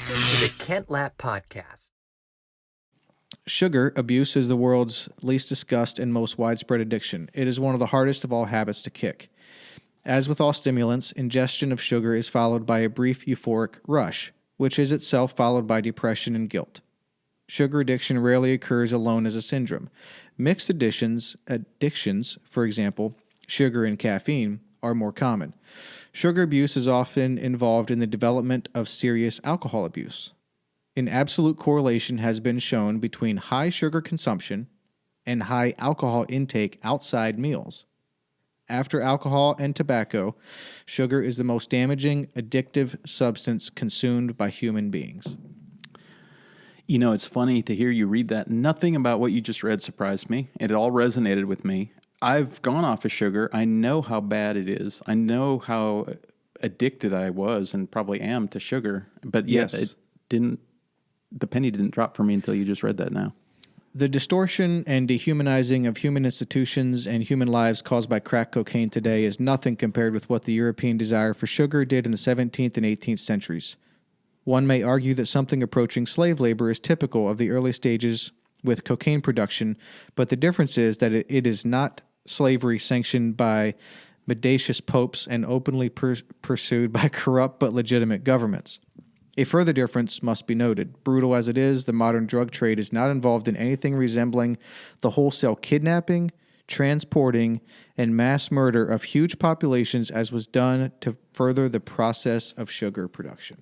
Welcome to the Kent Lapp Podcast. Sugar abuse is the world's least discussed and most widespread addiction. It is one of the hardest of all habits to kick. As with all stimulants, ingestion of sugar is followed by a brief euphoric rush, which is itself followed by depression and guilt. Sugar addiction rarely occurs alone as a syndrome. Mixed addictions, for example, sugar and caffeine, are more common. Sugar abuse is often involved in the development of serious alcohol abuse. An absolute correlation has been shown between high sugar consumption and high alcohol intake outside meals. After alcohol and tobacco, sugar is the most damaging, addictive substance consumed by human beings. You know, it's funny to hear you read that. Nothing about what you just read surprised me. It all resonated with me. I've gone off of sugar. I know how bad it is. I know how addicted I was and probably am to sugar. But yet the penny didn't drop for me until you just read that now. The distortion and dehumanizing of human institutions and human lives caused by crack cocaine today is nothing compared with what the European desire for sugar did in the 17th and 18th centuries. One may argue that something approaching slave labor is typical of the early stages with cocaine production, but the difference is that it is not slavery sanctioned by mendacious popes and openly pursued by corrupt but legitimate governments. A further difference must be noted. Brutal as it is, the modern drug trade is not involved in anything resembling the wholesale kidnapping, transporting, and mass murder of huge populations as was done to further the process of sugar production.